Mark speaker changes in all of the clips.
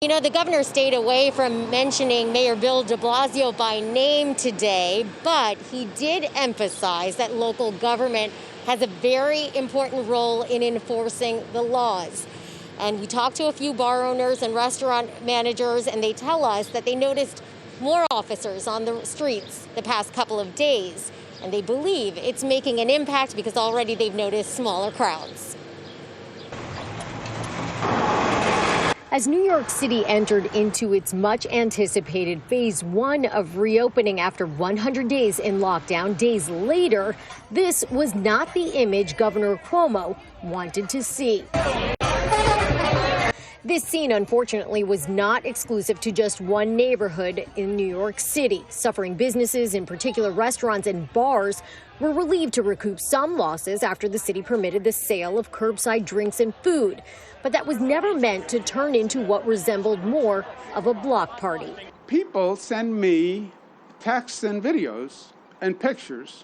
Speaker 1: You know, the governor stayed away from mentioning Mayor Bill de Blasio by name today, but he did emphasize that local government has a very important role in enforcing the laws. And we talked to a few bar owners and restaurant managers, and they tell us that they noticed more officers on the streets the past couple of days. And they believe it's making an impact because already they've noticed smaller crowds. As New York City entered into its much anticipated phase 1 of reopening after 100 days in lockdown, days later, this was not the image Governor Cuomo wanted to see. This scene, unfortunately, was not exclusive to just one neighborhood in New York City. Suffering businesses, in particular restaurants and bars, were relieved to recoup some losses after the city permitted the sale of curbside drinks and food. But that was never meant to turn into what resembled more of a block party.
Speaker 2: People send me texts and videos and pictures,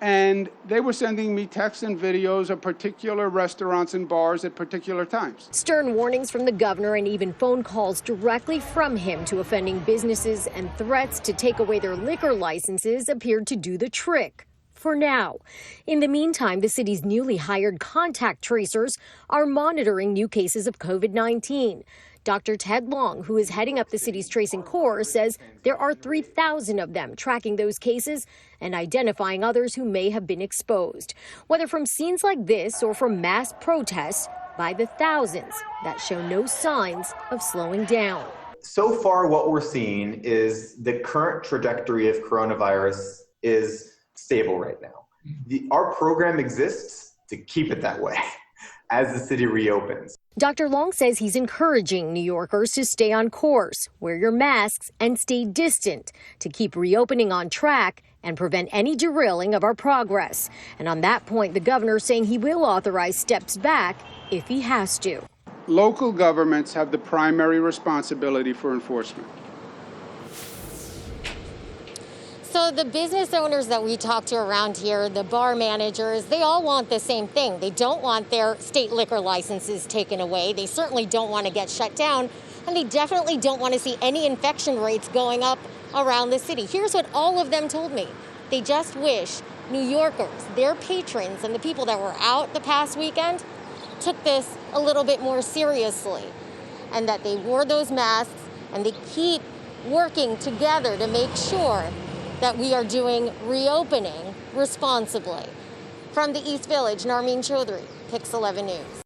Speaker 2: and they were sending me texts and videos of particular restaurants and bars at particular times.
Speaker 1: Stern warnings from the governor and even phone calls directly from him to offending businesses and threats to take away their liquor licenses appeared to do the trick. For now. In the meantime, the city's newly hired contact tracers are monitoring new cases of COVID-19. Dr. Ted Long, who is heading up the city's tracing corps, says there are 3,000 of them tracking those cases and identifying others who may have been exposed, whether from scenes like this or from mass protests by the thousands that show no signs of slowing down.
Speaker 3: So far, what we're seeing is the current trajectory of coronavirus is stable right now. Our program exists to keep it that way as the city reopens.
Speaker 1: Dr. Long says he's encouraging New Yorkers to stay on course, wear your masks, and stay distant to keep reopening on track and prevent any derailing of our progress. And on that point, the governor saying he will authorize steps back if he has to.
Speaker 2: Local governments have the primary responsibility for enforcement.
Speaker 1: So the business owners that we talk to around here, the bar managers, they all want the same thing. They don't want their state liquor licenses taken away. They certainly don't want to get shut down. And they definitely don't want to see any infection rates going up around the city. Here's what all of them told me. They just wish New Yorkers, their patrons, and the people that were out the past weekend took this a little bit more seriously. And that they wore those masks and they keep working together to make sure that we are doing reopening responsibly. From the East Village, Narmeen Chaudhry, Pix 11 News.